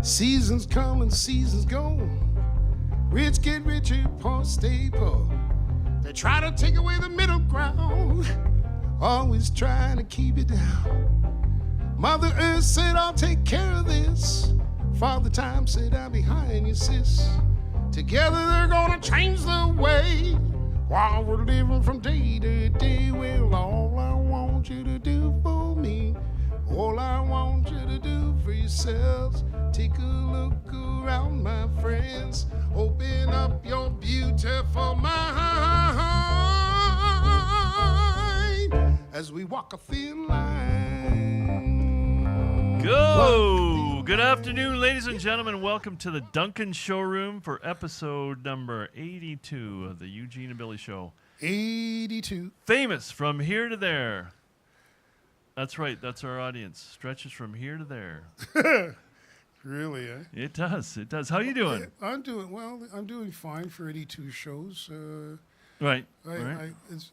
Seasons come and seasons go. Rich get richer, poor stay poor. They try to take away the middle ground, always trying to keep it down. Mother Earth said, I'll take care of this. Father Time said, I'll be behind you, sis. Together they're gonna change the way. While we're living from day to day, well, all I want you to do for me, all I want you to do for yourselves, take a look around, my friends. Open up your beautiful mind as we walk a thin line. Go! Good afternoon, ladies and gentlemen. Welcome to the Duncan Showroom for episode number 82 of the Eugene and Billy Show. 82. Famous from here to there. That's right. That's our audience. Stretches from here to there. Really, eh? It does. It does. How you doing? I'm doing well. I'm doing fine for 82 shows. Right.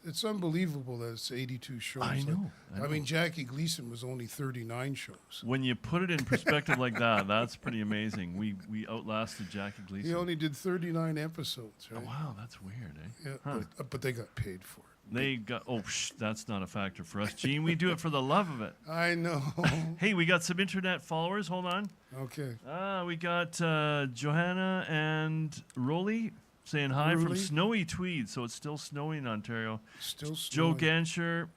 It's unbelievable that it's 82 shows. I know. I mean, Jackie Gleason was only 39 shows. When you put it in perspective like that, that's pretty amazing. We outlasted Jackie Gleason. He only did 39 episodes, right? Oh, wow, that's weird, eh? Yeah, Huh. but they got paid for it. They got, that's not a factor for us, Gene. We do it for the love of it. I know. Hey, we got some internet followers. Hold on. Okay. We got Johanna and Rolly saying hi from snowy Tweed, so it's still snowy in Ontario. Still Joe snowing. Gansher,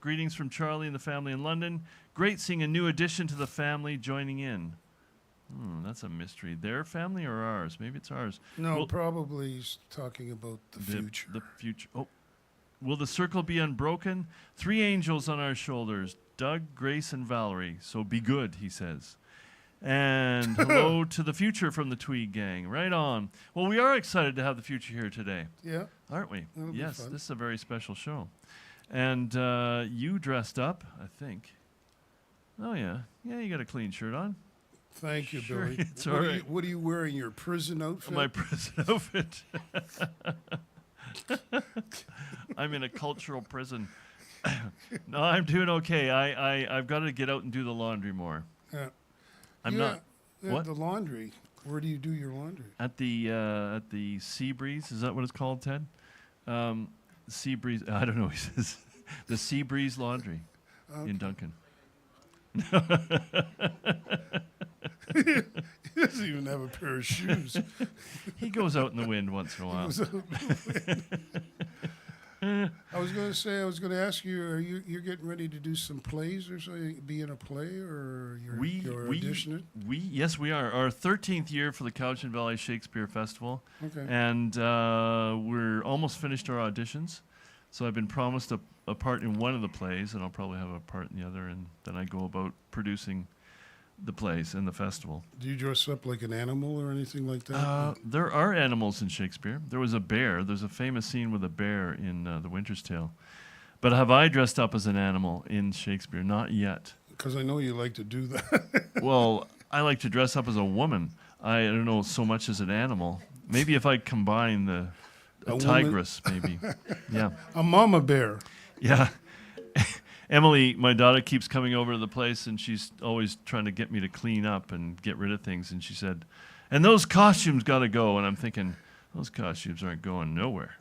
greetings from Charlie and the family in London. Great seeing a new addition to the family joining in. That's a mystery. Their family or ours? Maybe it's ours. No, Well, probably he's talking about the future. The future. Oh. Will the circle be unbroken? 3 angels on our shoulders, Doug, Grace, and Valerie. So be good, he says. And hello to the future from the Tweed gang. Right on. Well, we are excited to have the future here today. Yeah. Aren't we? That'll be Yes, fun. this is a very special show. And you dressed up, I think. Oh, yeah. Yeah, you got a clean shirt on. Thank you, Sure, Billy. it's what all are right. you, what are you wearing? Your prison outfit? My prison outfit. I'm in a cultural prison. No, I'm doing okay. I've got to get out and do the laundry more. Yeah. I'm Yeah, not yeah, what? The laundry. Where do you do your laundry? at the Sea Breeze. Is that what it's called, Ted? Sea Breeze. I don't know. He says the Sea Breeze Laundry in Duncan. He doesn't even have a pair of shoes. He goes out in the wind once in a while. I was going to ask you, you're getting ready to do some plays or so? Be in a play or you're auditioning? Yes, we are. Our 13th year for the Cowichan Valley Shakespeare Festival. Okay. And we're almost finished our auditions. So I've been promised a part in one of the plays, and I'll probably have a part in the other, and then I go about producing the plays and the festival. Do you dress up like an animal or anything like that? There are animals in Shakespeare. There was a bear. There's a famous scene with a bear in The Winter's Tale. But have I dressed up as an animal in Shakespeare? Not yet. Because I know you like to do that. Well, I like to dress up as a woman. I don't know so much as an animal. Maybe if I combine a tigress, maybe. Yeah. A mama bear. Yeah. Emily, my daughter, keeps coming over to the place, and she's always trying to get me to clean up and get rid of things. And she said, and those costumes got to go. And I'm thinking, those costumes aren't going nowhere.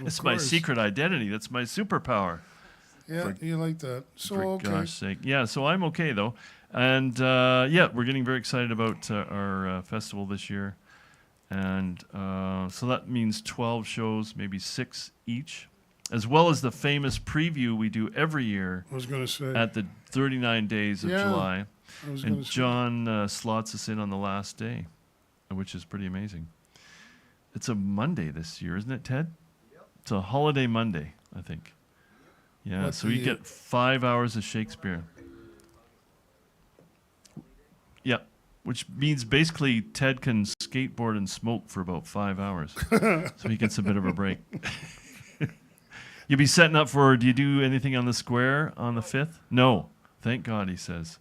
It's my secret identity. That's my superpower. Yeah, you like that. So, For okay. gosh sake. Yeah, so I'm okay, though. And, we're getting very excited about our festival this year. And so that means 12 shows, maybe 6 each, as well as the famous preview we do every year I was going to say. at the 39 days of July. I was And gonna say. John slots us in on the last day, which is pretty amazing. It's a Monday this year, isn't it, Ted? Yep. It's a holiday Monday, I think. Yeah, What so you get 5 hours of Shakespeare. Yeah, which means basically Ted can skateboard and smoke for about 5 hours. So he gets a bit of a break. You'll be setting up for, do you do anything on the square on the 5th? No. Thank God, he says.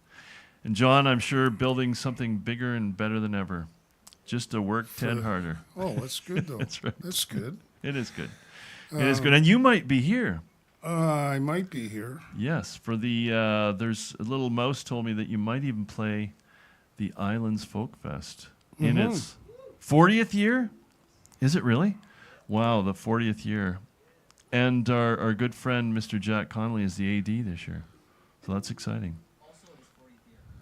And John, I'm sure, building something bigger and better than ever. Just to work Ted harder. Oh, that's good, though. That's right. That's good. It is good. It is good. And you might be here. I might be here. Yes. For the, there's a little mouse told me that you might even play the Islands Folk Fest in its 40th year. Is it really? Wow, the 40th year. And our good friend, Mr. Jack Connolly, is the AD this year. So that's exciting.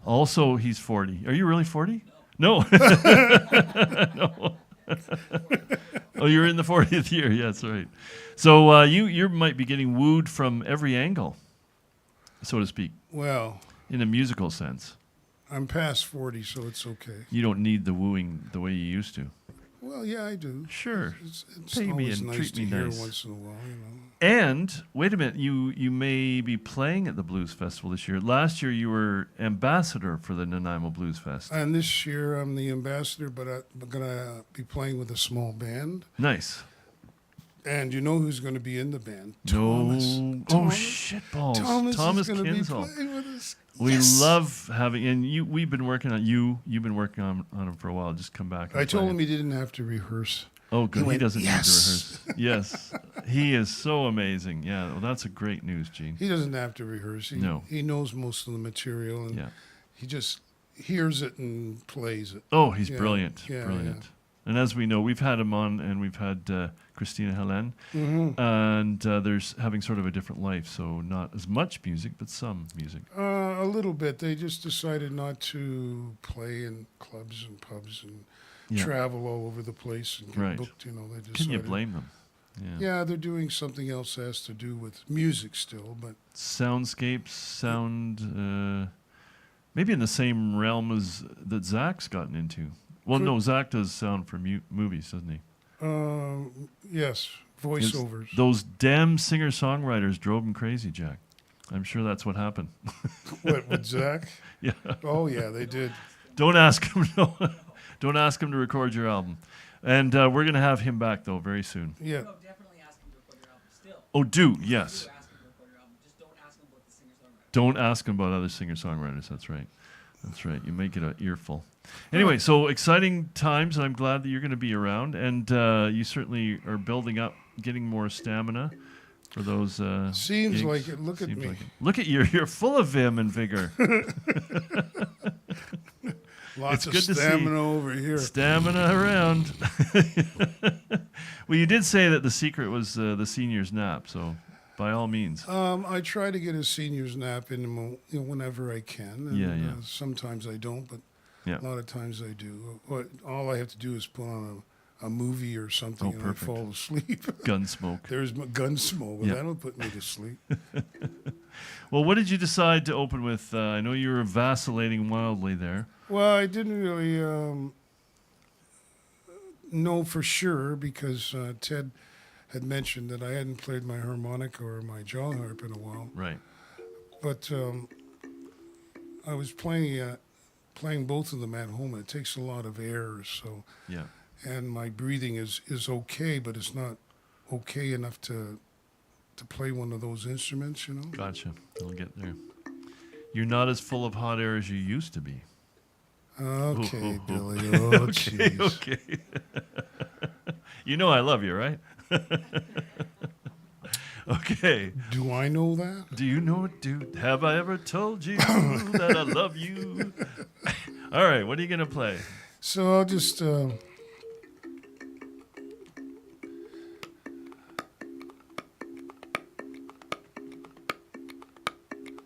Also, he's 40. Are you really 40? No. No. Oh, you're in the 40th year. Yeah, that's right. So you might be getting wooed from every angle, so to speak, Well, in a musical sense. I'm past 40, so it's okay. You don't need the wooing the way you used to. Well, yeah, I do. Sure. It's Pay me always and nice treat to me hear nice. once in a while, you know. And wait a minute, you may be playing at the Blues Festival this year. Last year you were ambassador for the Nanaimo Blues Fest. And this year I'm the ambassador, but I'm going to be playing with a small band. Nice. And you know who's going to be in the band? No. Thomas. Shit balls. Thomas is going to be Kinsel. playing with us. We Yes. love having, and we've been working on you've been working on him for a while. Just come back. And I told play. him he didn't have to rehearse. Oh, good. He went, doesn't "Yes." need to rehearse. Yes. He is so amazing. Yeah. Well, that's a great news, Gene. He doesn't have to rehearse. No. He knows most of the material, and Yeah. he just hears it and plays it. Oh, he's Yeah, brilliant. yeah, Brilliant. yeah. And as we know, we've had him on, and we've had Christina Helen, and there's having sort of a different life, so not as much music, but some music. A little bit. They just decided not to play in clubs and pubs and Yeah. travel all over the place and get Right. booked. You know, they decided. Can you blame them? Yeah. Yeah, they're doing something else that has to do with music still, but Soundscapes, maybe in the same realm as that Zach's gotten into. Well, no, Zach does sound for movies, doesn't he? yes, voiceovers. Those damn singer-songwriters drove him crazy, Jack. I'm sure that's what happened. What, with Zach? Yeah. Oh yeah, they did. Don't ask him. No. Don't ask him to record your album. And we're going to have him back, though, very soon. Yeah. No, definitely ask him to record your album still. Oh, do, yes. Do ask him to record your album. Just don't ask him about the singer-songwriter. Don't ask him about other singer-songwriters. That's right. That's right. You may get an earful. Anyway, so exciting times, and I'm glad that you're going to be around. And you certainly are building up, getting more stamina for those Seems gigs. like it. Look at Seems me. like it. Look at you. You're full of vim and vigor. Lots It's of good to see. stamina over here. Stamina around. Well, you did say that the secret was the senior's nap, so by all means. I try to get a senior's nap in whenever I can. And, Yeah. sometimes I don't, but Yeah. a lot of times I do. All I have to do is put on a movie or something, and perfect. I fall asleep. Gunsmoke. There's my Gunsmoke, but Yeah. that'll put me to sleep. Well, what did you decide to open with? I know you were vacillating wildly there. Well, I didn't really know for sure because Ted had mentioned that I hadn't played my harmonica or my jaw harp in a while. Right. But I was playing both of them at home. And it takes a lot of air, so Yeah. and my breathing is okay, but it's not okay enough to play one of those instruments, you know. Gotcha. I'll get there. You're not as full of hot air as you used to be. Okay, Oh. Billy. Oh, Okay. jeez. Okay. You know I love you, right? Okay. Do I know that? Do you know it, dude? Have I ever told you that I love you? All right. What are you gonna play? So I'll just.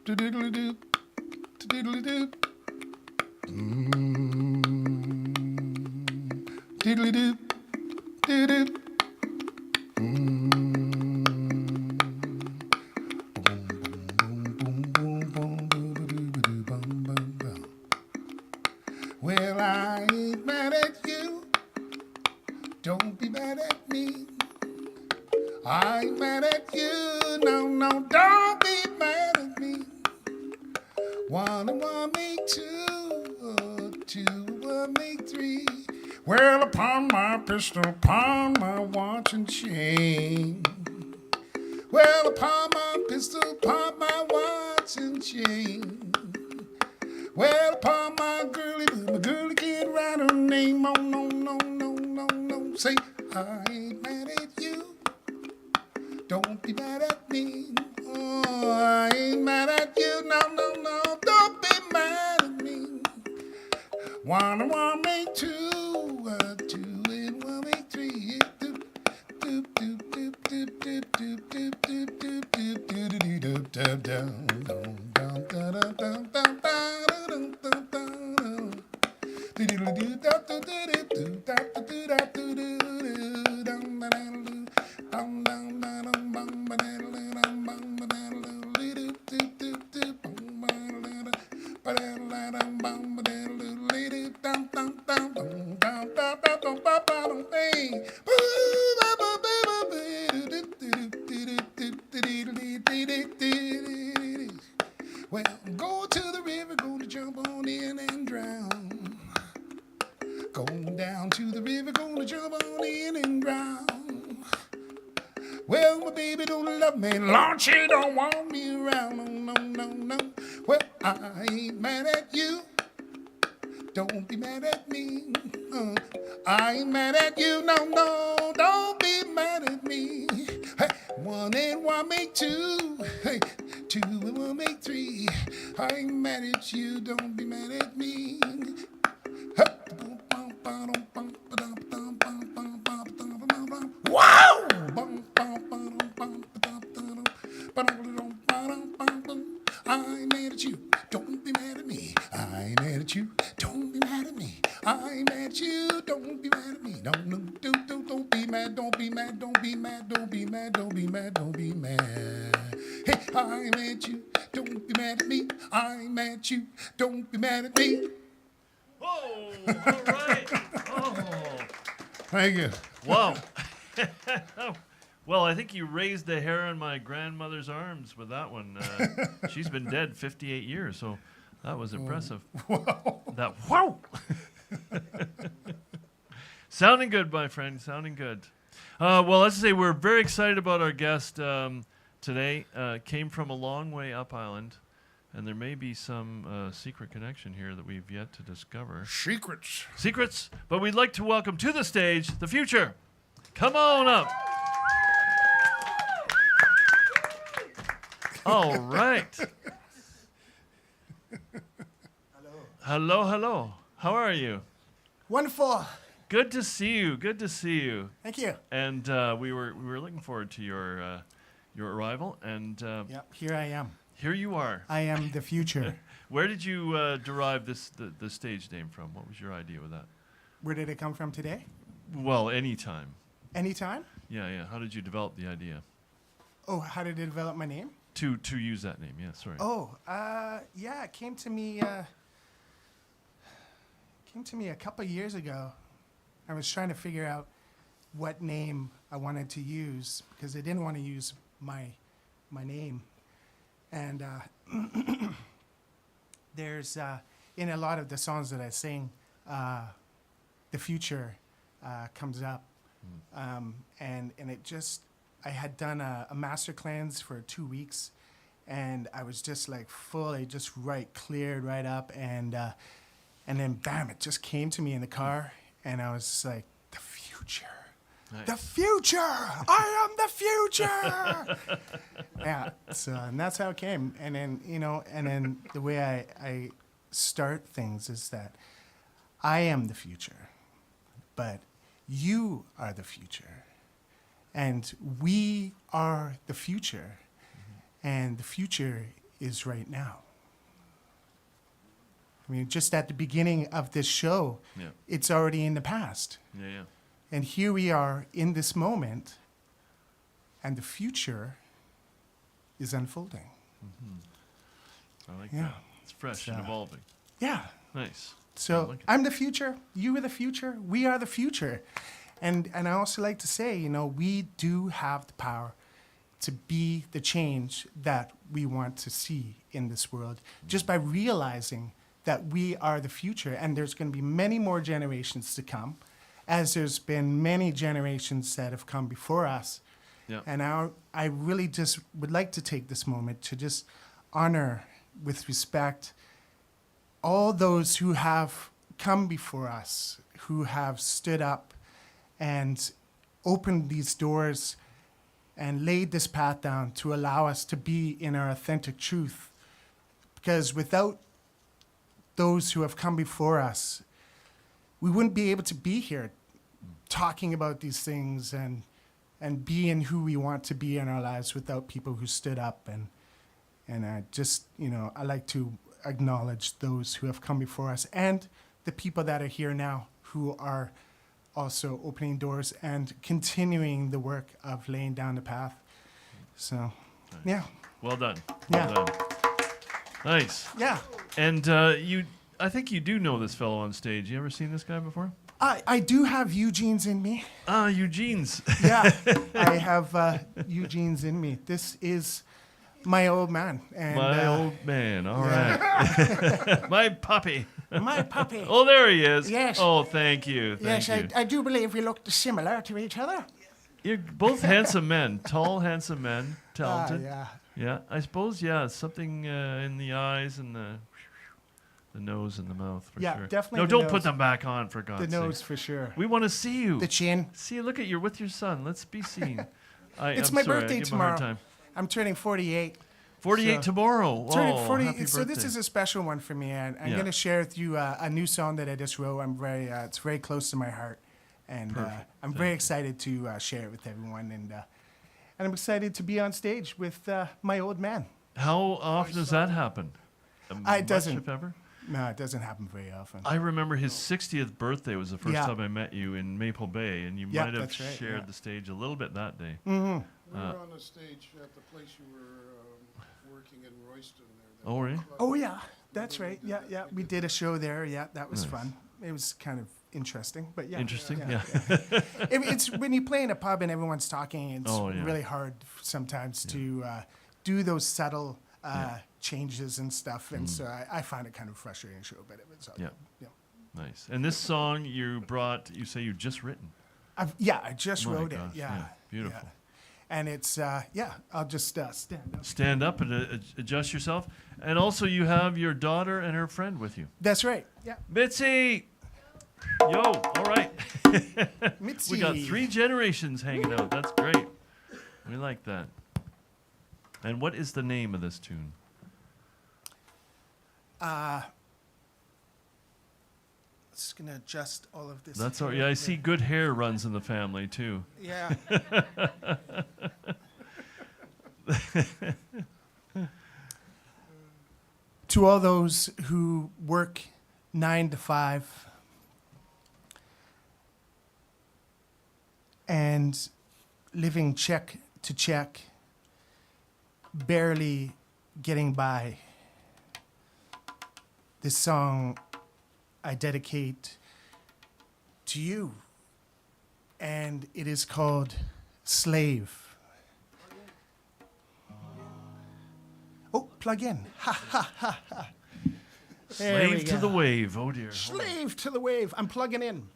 Do-diddly-doo, do-diddly-doo. Diddly-doo, doo-doo. Well, I ain't mad at you. Don't be mad at me. I ain't mad at you. No, don't be mad at me. 1 and 1 make 2, 2 and 1 make 3. Well, upon my pistol, upon my watch and chain. Well, upon my pistol, upon my watch and chain. Well, upon my girlie can't write her name. Oh, no. Say, I ain't mad at you. Don't be mad at me. Oh, I ain't mad at you. No. Don't be mad at me. One and one make two, two and one make three. Doop, doop, doop, doop, doop, doop, doop, doop, doop, doop, doop, doop, doop, doop, down, down, down, down, down, down, down, down, down, down. Well, go to the river, gonna jump on in and drown. Going down to the river, gonna jump on in and drown. Well, my baby don't love me, Lord, she don't want me around. No, no, no, no. Well, I ain't mad at you. Don't be mad at me. I ain't mad at you. No, no, don't be mad at me. Hey, one and one make two. Hey, two and one make three. I ain't mad at you. Don't be mad at me. Wow! I ain't mad at you. Don't be mad at me. I ain't mad at you. Don't be mad at me. I ain't mad at you. Don't be mad at me. No, no, don't be mad. Don't be mad. Don't be mad. Don't be mad. Don't be mad. Don't be mad. Hey, I ain't mad at you. Don't be mad at me. I ain't mad at you. Don't be mad at me. Whoa! All right. Oh, Thank you. wow. Well, I think you raised the hair on my grandmother's arms with that one. She's been dead 58 years, so that was impressive. Wow. That wow. Sounding good, my friend. Sounding good. Well, let's say we're very excited about our guest today. Came from a long way up island, and there may be some secret connection here that we've yet to discover. Secrets, but we'd like to welcome to the stage the future. Come on up. All right. Hello, hello. How are you? Wonderful. Good to see you. Good to see you. Thank you. And we were looking forward to your arrival, and Yep, here I am. here you are. I am the future. Where did you derive the stage name from? What was your idea with that? Where did it come from today? Well, anytime. Anytime? Yeah. How did you develop the idea Oh, how did it develop my name? to use that name? Yeah, sorry. Oh, yeah, it came to me a couple years ago. I was trying to figure out what name I wanted to use because I didn't want to use my name. And there's in a lot of the songs that I sing, the future comes up, and it just I had done a master cleanse for 2 weeks, and I was just like fully just cleared right up, and then bam, it just came to me in the car, and I was just like, the future. Nice. The future! I am the future! Yeah, so, and that's how it came. And then, the way I start things is that I am the future, but you are the future. And we are the future. And the future is right now. I mean, just at the beginning of this show, Yeah. it's already in the past. Yeah. And here we are in this moment, and the future is unfolding. I like Yeah. that. It's fresh and evolving. Yeah. Nice. I So like it. I'm the future. You are the future. We are the future. And I also like to say, we do have the power to be the change that we want to see in this world just by realizing that we are the future. And there's going to be many more generations to come, as there's been many generations that have come before us. Yeah. And I really just would like to take this moment to just honor with respect all those who have come before us, who have stood up and opened these doors and laid this path down to allow us to be in our authentic truth. Because without those who have come before us, we wouldn't be able to be here talking about these things and being who we want to be in our lives without people who stood up. And I just, I like to acknowledge those who have come before us and the people that are here now who are also opening doors and continuing the work of laying down the path. So, yeah. Well done. Yeah. Well done. Nice. Yeah. And I think you do know this fellow on stage. You ever seen this guy before? I do have Eugene's in me. Ah, Eugene's. Yeah, I have Eugene's in me. This is my old man. And, My old man. All right. My puppy. My puppy. Oh, there he is. Yes. Oh, thank you. Yes, Thank you. I do believe we looked similar to each other. You're both handsome men. Tall, handsome men. Talented. Yeah. Yeah, I suppose, something in the eyes and the nose and the mouth, for Yeah, sure. definitely No, the don't nose. put them back on, for The God's nose sake. for sure. We want to see you. The chin. See, look at you're with your son. Let's be seen. It's I'm my sorry, I birthday give him a hard tomorrow. time. I'm turning 48. 48 So- tomorrow. Turning Oh, 40. happy So this birthday. is a special one for me, and I'm Yeah. going to share with you a new song that I just wrote. I'm very, it's very close to my heart, and Perfect. I'm very excited to share it with everyone, and I'm excited to be on stage with my old man. How often does that happen? It Much, doesn't. if ever? No, it doesn't happen very often. I remember his 60th birthday was the first Yeah. time I met you in Maple Bay, and you Yeah, might have that's right, shared yeah. the stage a little bit that day. We were on the stage at the place you were working in Royston there. Oh, really? Oh yeah, that's right. Yeah. We did a show there. Yeah, that was Nice. fun. It was kind of interesting, but yeah. Interesting, yeah. It's when you play in a pub and everyone's talking. It's Oh, yeah. really hard sometimes to do those subtle changes and stuff, and so I find it kind of frustrating to show, but it was all Yeah. good. Nice. And this song you say you just written. I just My wrote gosh, it. Yeah. yeah, beautiful. Yeah. And it's I'll just stand up. Stand up and adjust yourself. And also you have your daughter and her friend with you. That's right. Yeah. Mitzi! Yo, all right. Mitzi. We got 3 generations hanging out. That's great. We like that. And what is the name of this tune? Just gonna adjust all of this. That's all. hair Yeah, I here. see good hair runs in the family too. Yeah. To all those who work 9 to 5 and living check to check, barely getting by, this song I dedicate to you, and it is called Slave. Oh, plug in. Ha, ha, ha, ha. There we Slave to go. the wave. Oh dear. Slave to the wave. I'm plugging in.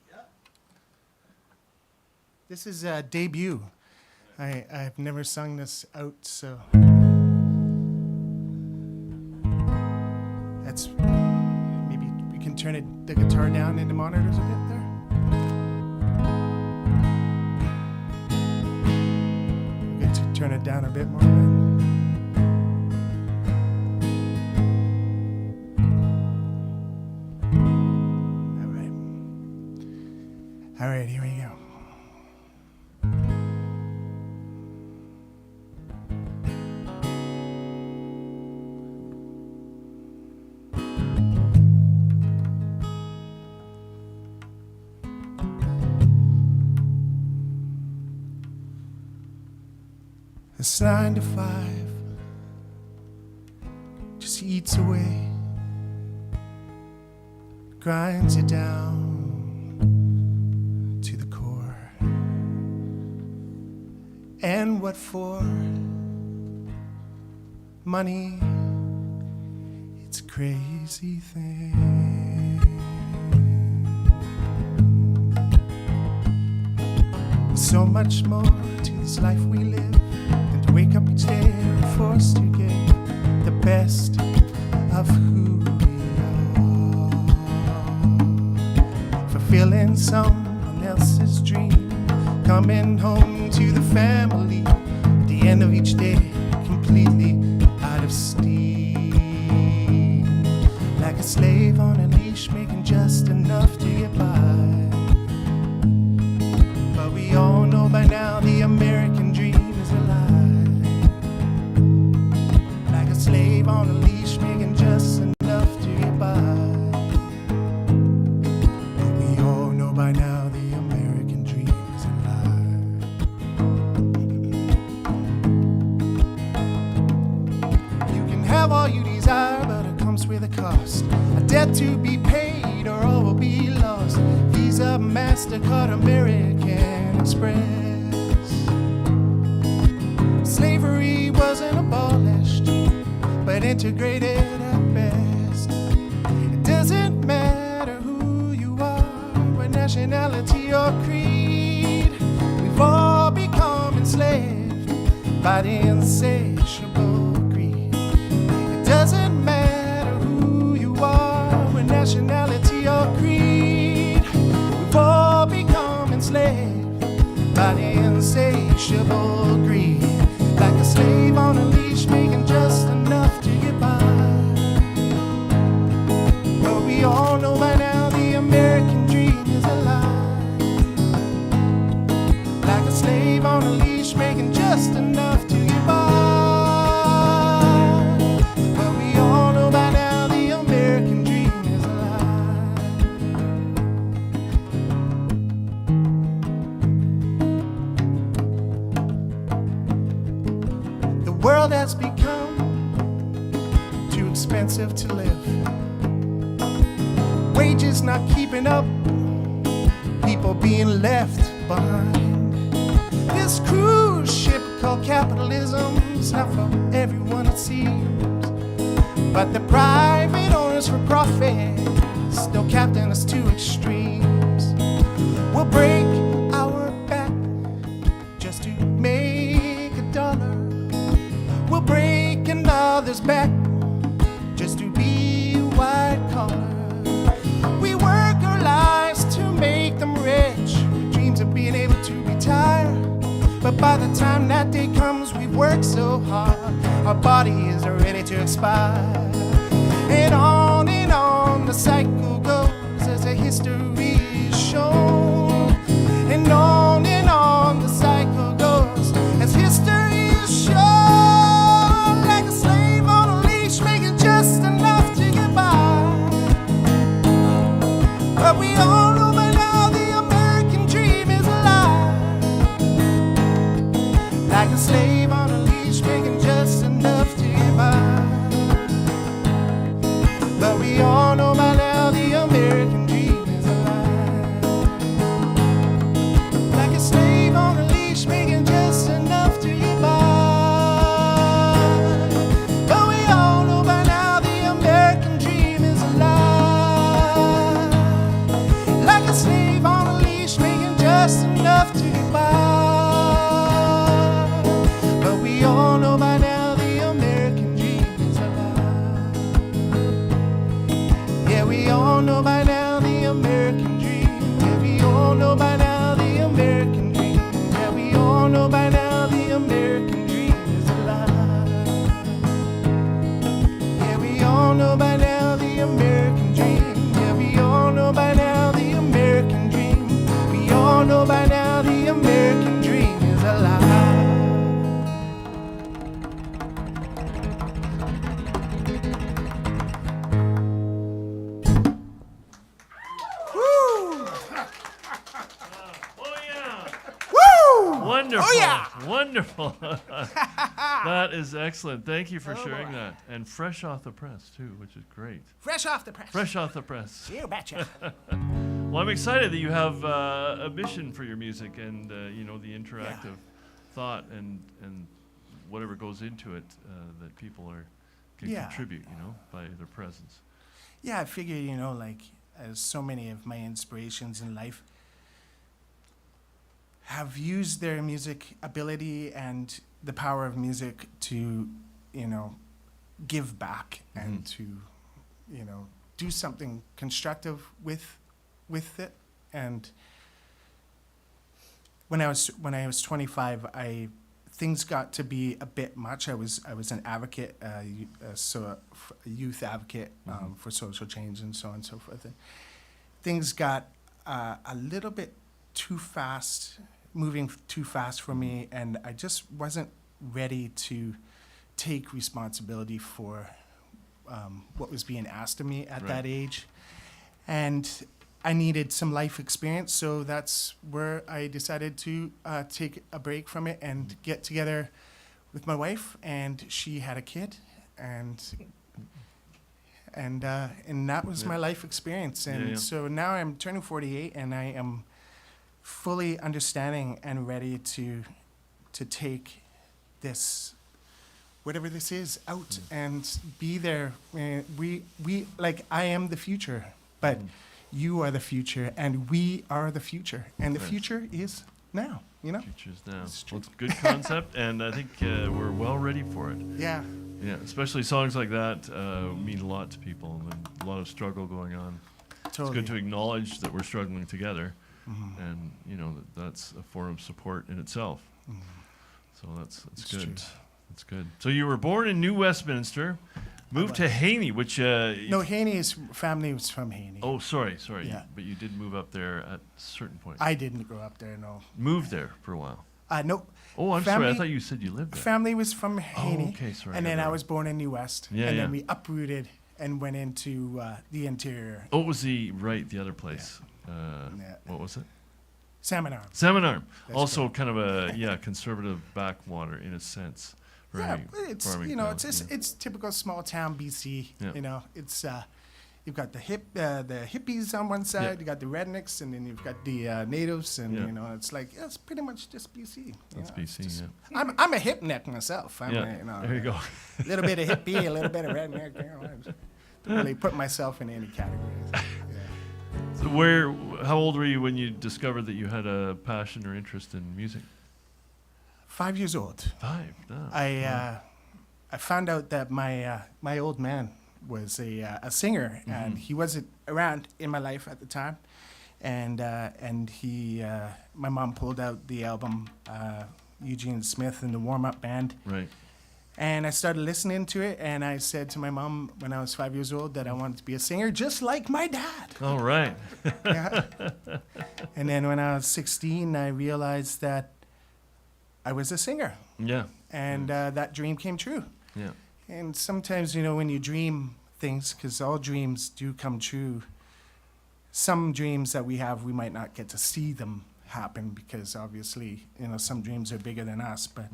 This is a debut. I've never sung this out, so that's maybe we can turn the guitar down in the monitors a bit there. We can turn it down a bit more. All right, here we go. It's 9 to 5, just eats away, grinds you down to the core. And what for? Money, it's a crazy thing. There's so much more to this life we live than to wake up each day and forced to get the best of who we are. Fulfilling someone else's dream, coming home to the family at the end of each day, completely out of steam. Like a slave on a leash, making just enough to get by. by now the American dream is a lie. Like a slave on a leash, making just enough to get by. But we all know by now the American dream is a lie. You can have all you desire, but it comes with a cost. A debt to be paid or all will be lost. Visa, MasterCard, American Express. Slavery wasn't abolished, but integrated at best. It doesn't matter who you are, what nationality or creed. We've all become enslaved by the insatiable greed. It doesn't matter who you are, what nationality or creed. We've all become enslaved by the insatiable greed. Like a slave on a leash, making just enough to get by. But we all know by now the American dream is a lie. Like a slave on a leash, making just enough to get by. But we all know by now the American dream is a lie. The world has become too expensive to live. Wages not keeping up, people being left behind. This cruise ship called capitalism's not for everyone it seems. But the private owners for profit still captain us to extremes. We'll break our back just to make a dollar. We'll break another's back just to be white collar. We work our lives to make them rich, with dreams of being able to retire. But by the time that day comes, we've worked so hard, our bodies are ready to expire. And on the cycle goes as the history is shown. And on the cycle goes as history is shown. Like a slave on a leash, making just enough to get by. But we all know by now the American dream is a lie. Like a slave on a leash, making just enough to get by. But we all know by now the American dream is a lie. Like a slave on a leash, making just enough to get by. But we all know by now the American dream is a lie. Like a slave on a leash, making just enough to get by. But we all know by now the American dream is a lie. Yeah, we all know by now the American dream. Yeah, we all know by now the American dream. Yeah, we all know by now the American dream is a lie. Yeah, we all know by now the American dream. Yeah, we all know by now the American dream. We all know by now the American dream is a lie. Woo! Oh yeah! Woo! Wonderful! Oh yeah! Wonderful! That is excellent. Thank you for sharing boy. that, and fresh off the press too, which is great. Fresh off the press. Fresh off the press. You betcha. Well, I'm excited that you have a mission for your music, and the interactive thought and whatever goes into it that people can Yeah. contribute, by their presence. Yeah, I figure, like, as so many of my inspirations in life have used their music ability and the power of music to, give back and to, do something constructive with it. And when I was 25, things got to be a bit much. I was an advocate, a youth advocate for social change and so on and so forth. And things got a little bit too fast moving too fast for me, and I just wasn't ready to take responsibility for what was being asked of me at Right. that age. And I needed some life experience, so that's where I decided to take a break from it and get together with my wife, and she had a kid, and that was my life experience. And Yeah. so now I'm turning 48, and I am fully understanding and ready to take this, whatever this is, out and be there. We like, I am the future, but you are the future, and we are the future, and the Right. future is now. You know? Futures now. It's Well, true. it's a good concept, and I think we're well ready for it. Yeah. Yeah, especially songs like that mean a lot to people, and a lot of struggle going on. It's Totally. good to acknowledge that we're struggling together, and that's a form of support in itself. So that's It's good. true. That's good. So you were born in New Westminster, moved to Haney, which No, Haney's family was from Haney. oh, sorry, Yeah. but you did move up there at a certain point. I didn't grow up there, no. Moved there for a while. No, Oh, I'm sorry. I Family- thought you said you lived there. family was from Haney. okay, sorry, And I then got I that was born in New West. Yeah, and yeah. then we uprooted and went into the interior. Oh, it was the other place. Yeah. What was it? Salmon Arm. Salmon Arm. That's Also kind of a conservative backwater in a sense. Yeah, Right. but it's Farming you know town, it's yeah. it's typical small town BC. Yeah. You know, it's you've got the hippies on one side, Yeah. you got the rednecks, and then you've got the natives, and Yeah. you know it's like it's pretty much just BC. That's it's BC, just- yeah. I'm a hip neck myself. I'm Yeah, there you go. A little bit of hippie, a little bit of redneck. You know, I don't really put myself in any categories. Yeah. So how old were you when you discovered that you had a passion or interest in music? 5 years old. 5. No. I found out that my old man was a singer, and he wasn't around in my life at the time, and he my mom pulled out the album Eugene Smith and the Warm Up Band, Right. and I started listening to it, and I said to my mom when I was 5 years old that I wanted to be a singer just like my dad. All right. Yeah. And then when I was 16, I realized that I was a singer, Yeah. and that dream came true. Yeah. And sometimes, you know, when you dream things, because all dreams do come true, some dreams that we have, we might not get to see them happen because obviously, you know, some dreams are bigger than us. But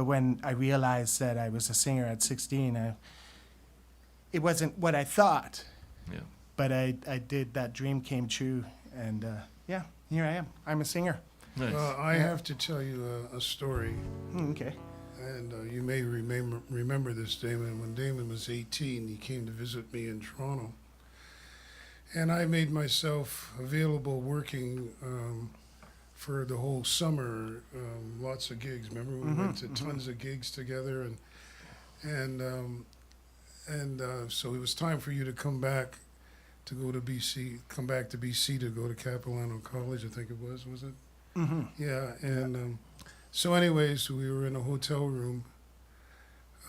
when I realized that I was a singer at 16, it wasn't what I thought, Yeah. but I did. That dream came true, and yeah, here I am. I'm a singer. Nice. I have to tell you a story, Okay. and you may remember this, Damon. When Damon was 18, he came to visit me in Toronto, and I made myself available working for the whole summer, lots of gigs. Remember, we went to tons of gigs together, and so it was time for you to come back to go to BC, come back to BC to go to Capilano College, I think it was it? Mm-hmm. Yeah, and so anyways, we were in a hotel room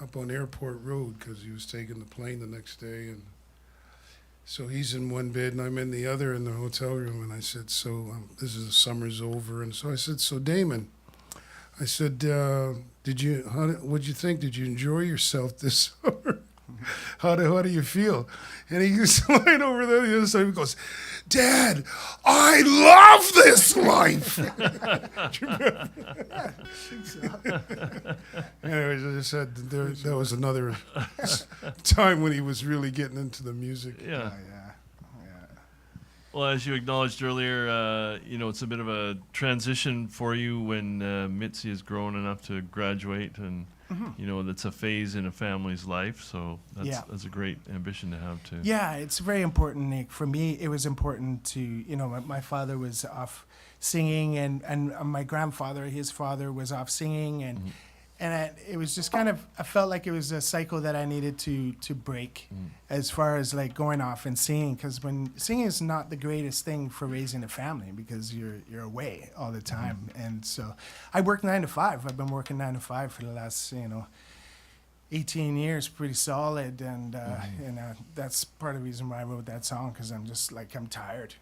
up on Airport Road because he was taking the plane the next day, and so he's in one bed and I'm in the other in the hotel room, and I said, so this is the summer's over, and so I said, so Damon, I said, what'd you think? Did you enjoy yourself this summer? How do you feel? And he goes right over there the other side. He goes, Dad, I love this life. Anyways, as I said, that was another time when he was really getting into the music. Yeah. Yeah. Well, as you acknowledged earlier, it's a bit of a transition for you when Mitzi has grown enough to graduate, and that's a phase in a family's life. So that's a great ambition to have too. Yeah, it's very important, Nick. For me, it was important to, my father was off singing, and my grandfather, his father, was off singing, and it was just kind of, I felt like it was a cycle that I needed to break as far as like going off and singing, because when singing is not the greatest thing for raising a family because you're away all the time. And so I work 9 to 5. I've been working 9 to 5 for the last, 18 years, pretty solid. And that's part of the reason why I wrote that song, because I'm just like, I'm tired.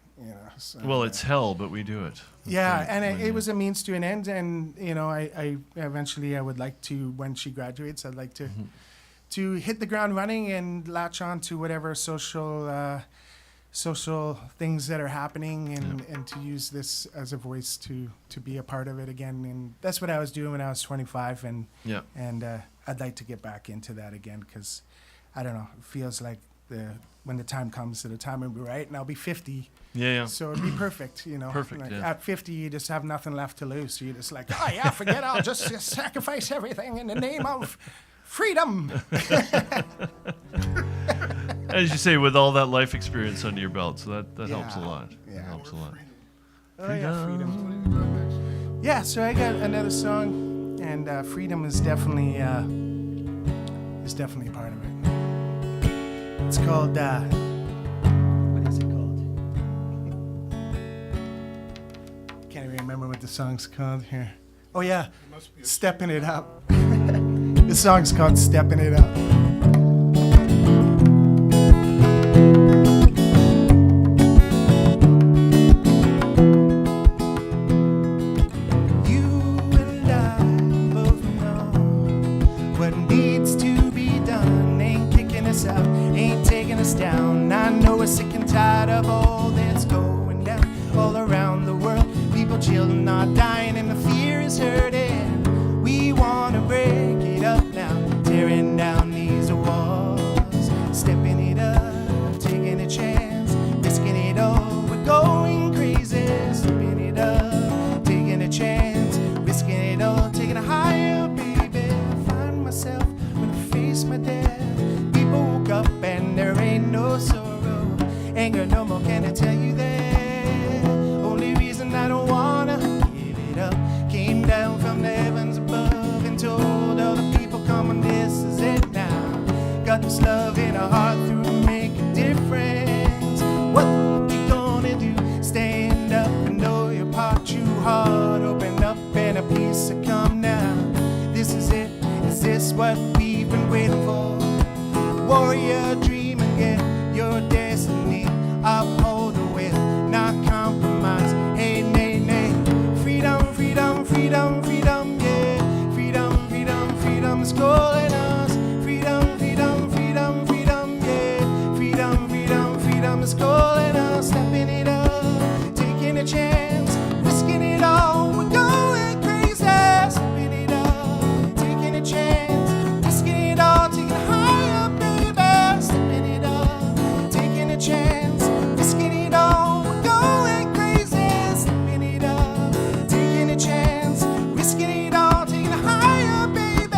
So, Well, it's hell, but we do it. yeah, Right, and when it you- was a means to an end, and I eventually I would like to, when she graduates, I'd like to to hit the ground running and latch on to whatever social things that are happening, and to use this as a voice to be a part of it again. And that's what I was doing when I was 25, and Yeah. I'd like to get back into that again, because I don't know, it feels like when the time comes, the time will be right, and I'll be 50. Yeah. So it'd be perfect, Perfect, Like yeah. At 50, you just have nothing left to lose. So you're just like, oh yeah, forget it. I'll just sacrifice everything in the name of freedom. As you say, with all that life experience under your belt, so that helps a Yeah, lot. yeah. That helps a lot. Oh yeah, freedom. Yeah, so I got another song, and freedom is definitely a part of it. It's called what is it called? Can't even remember what the song's called here. Oh yeah, Stepping It Up. The song's called Stepping It Up. You and I both know what needs to be done. Ain't kicking us out, ain't taking us down. I know we're sick and tired of all that's going down all around the world. People, children are dying and the fear is hurting. We wanna break it up now, tearing down these walls, stepping it up, taking a chance, risking it all. We're going crazy, stepping it up, taking a chance, risking it all, taking a higher, baby. I find myself when I face my death. People woke up and there ain't no sorrow, anger no more. Can I tell you that? Only reason I don't wanna give it up came down from the heavens above and told all the people, come on, this is it now. Got this love in our heart through make a difference. What you gonna do? Stand up and know your part too hard. Open up and a piece of come now. This is it. Is this what we've been waiting for? Warrior, dream again. Your destiny. Uphold the will, not compromise. Hey, nay, nay. Freedom, freedom, freedom, freedom, yeah. Freedom, freedom, freedom is calling us. Freedom, freedom, freedom, freedom, yeah. Freedom, freedom, freedom is calling us. Stepping it up, taking a chance, risking it all. We're going crazy. Stepping it up, taking a chance, risking it all, taking it higher, baby. Stepping it up, taking a chance, risking it all. We're going crazy. Stepping it up, taking a chance, risking it all, taking it higher, baby.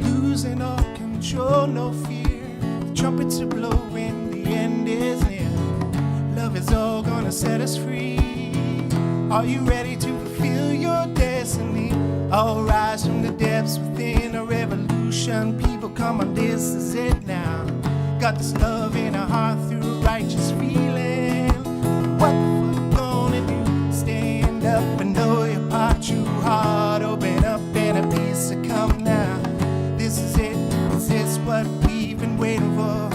Losing all control, no fear. The trumpets are blowing, the end is near. Love is all gonna set us free. Are you ready to fulfill your destiny? I'll rise from the depths within a revolution. People, come on, this is it now. Got this love in our heart through a righteous feeling. What the fuck gonna do? Stand up and know your part too hard. Open up and a piece of come now. This is it. Is this what we've been waiting for?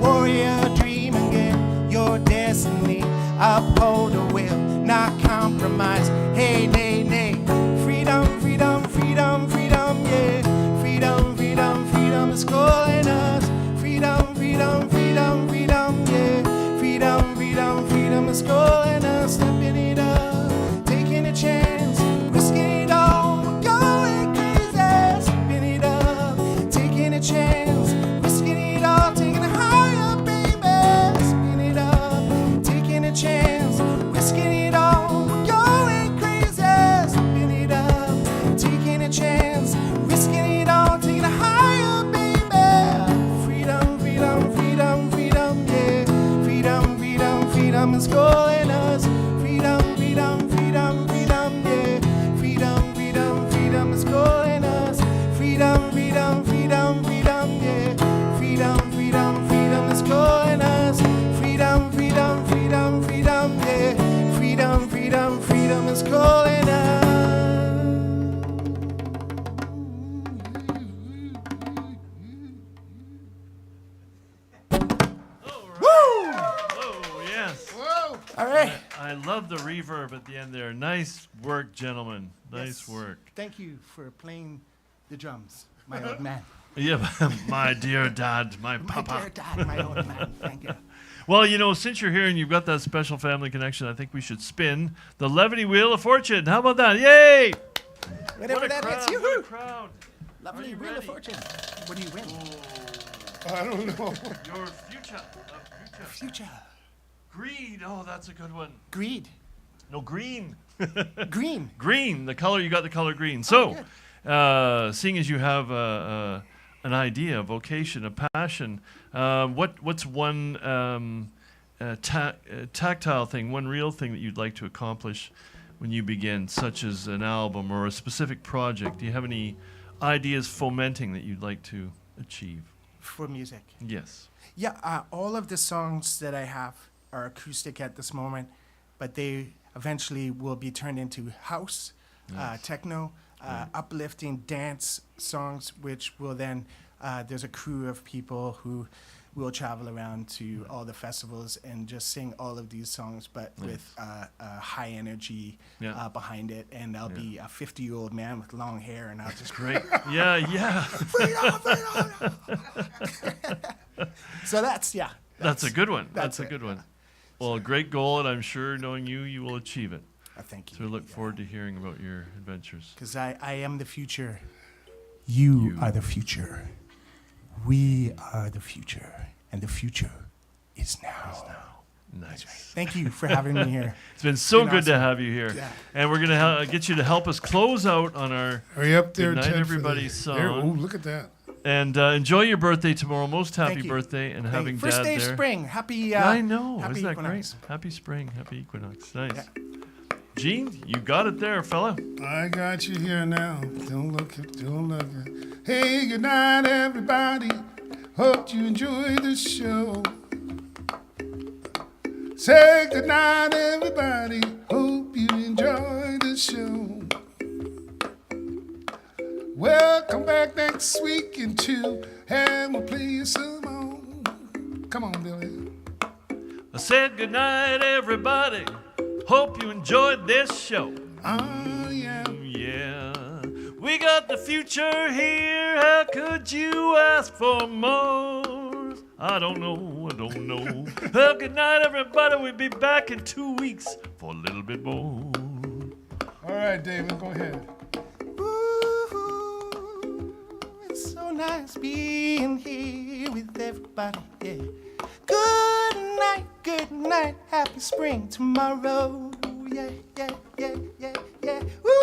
Warrior, dream again. Your destiny. Uphold the will, not compromise. Hey, nay, nay. Freedom, freedom, freedom, freedom, yeah. Freedom, freedom, freedom is calling us. Freedom, freedom, freedom, freedom, yeah. Freedom, freedom, freedom is calling us. Stepping it up, taking a chance, risking it all. We're going crazy. Stepping it up, taking a chance, risking it all, taking it higher, baby. Stepping it up, taking a chance, I love the reverb at the end there. Nice work, gentlemen. Nice Yes. work. Thank you for playing the drums, my old man. Yeah, my dear dad, my My papa. dear dad, my old man. Thank you. Well, you know, since you're here and you've got that special family connection, I think we should spin the Levity Wheel of Fortune. How about that? Yay! Whatever What a that crowd, is, what a yoo-hoo. crowd. Lovely you Wheel ready? of Fortune. What do you win? I don't know. Your future. Future. Greed. Oh, that's a good one. Greed. No, green. Green. Green. The color, you got the color green. Oh, So, seeing as you have an idea, a vocation, a passion, what's one tactile thing, one real thing that you'd like to accomplish when you begin, such as an album or a specific project? Do you have any ideas fomenting that you'd like to achieve? For music. Yes. Yeah, all of the songs that I have are acoustic at this moment, but they eventually will be turned into house, techno, uplifting dance songs, which will then, there's a crew of people who will travel around to all the festivals and just sing all of these songs, but with high energy behind it. And I'll be a 50-year-old man with long hair, and I'll just Great. Yeah. So that's That's a good one. that's That's a it, good one. Well, a great goal, and I'm sure, knowing you, you will achieve it. thank you. So we look forward to hearing about your adventures. Because I am the future. You are the future. We are the future. And the future is now. Nice. Thank you for having me here. It's been so Been good to awesome. have you here. Yeah. And we're going to get you to help us close out on our Hurry up there, Good night, Ted. for everybody the- song. There, oh, look at that. And enjoy your birthday tomorrow. Most happy Thank you. birthday, and Thank having you. First Dad day of there. spring. Happy I know. happy Isn't that equinox. great? Happy spring. Happy equinox. Nice. Yeah. Gene, you got it there, fella. I got you here now. Don't look it, don't look it. Hey, good night, everybody. Hope you enjoy the show. Say good night, everybody. Hope you enjoy the show. Well, come back next week in 2, and we'll play you some more. Come on, Billy. I said good night, everybody. Hope you enjoyed this show. Oh, yeah. Yeah, we got the future here. How could you ask for more? I don't know. Well, good night, everybody. We'll be back in 2 weeks for a little bit more. All right, David, go ahead. Ooh, it's so nice being here with everybody. Yeah. Good night, happy spring tomorrow. Yeah. Woo,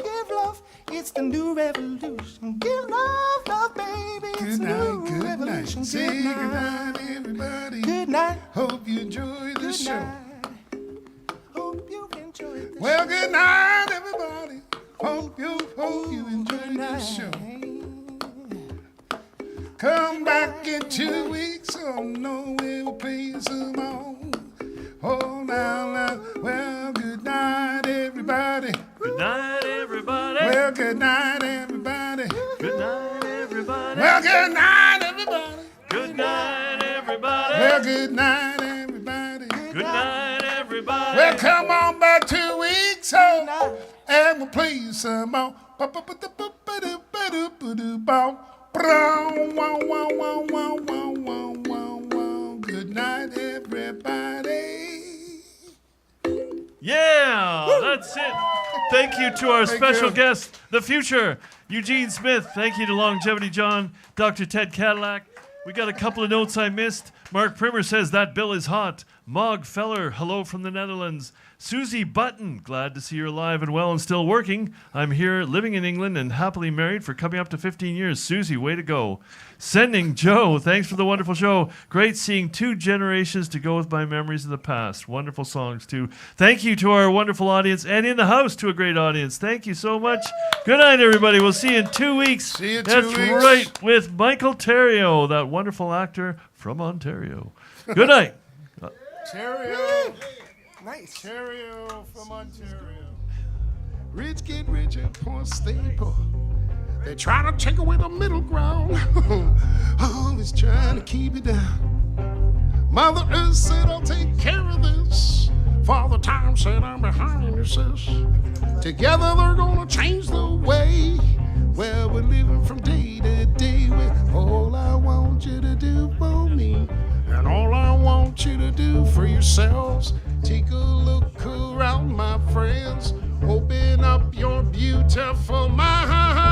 give love, it's the new revolution. Give love, baby, it's Good the night, new good revolution. night. Say good night, everybody. Good night, Hope you enjoy the good show. night. Hope you enjoyed the Well, good night, everybody. Hope you enjoy the show. Come back in 2 weeks. Oh no, we'll play some more. Oh now. Well, good night, everybody. Good night, everybody. Well, good night, everybody. Good night, everybody. Well, good night, everybody. Good night, everybody. Well, good night, everybody. Good night, everybody. Well, come on back 2 weeks, oh, and we'll play you some more. Good night, everybody. Yeah, that's it. Thank you to our special you. guest, the future, Eugene Smith. Thank you to Longevity John, Dr. Ted Cadillac. We got a couple of notes I missed. Mark Primer says that bill is hot. Mog Feller, hello from the Netherlands. Susie Button, glad to see you're alive and well and still working. I'm here living in England and happily married for coming up to 15 years. Susie, way to go. Sending Joe, thanks for the wonderful show. Great seeing 2 generations to go with my memories of the past. Wonderful songs, too. Thank you to our wonderful audience and in the house to a great audience. Thank you so much. Good night, everybody. We'll see you in 2 weeks. See you 2 That's weeks. right, with Michael Terrio, that wonderful actor from Ontario. Good night. Ontario. nice. Ontario from Ontario. Rich get richer, poor stay poor. They try to take away the middle ground. Always trying to keep it down. Mother Earth said, I'll take care of this Father Time said I'm behind, it says. Together they're gonna change the way where we're living from day to day. With all I want you to do for me, and all I want you to do for yourselves. Take a look around, my friends. Open up your beautiful minds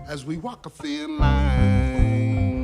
as we walk a thin line.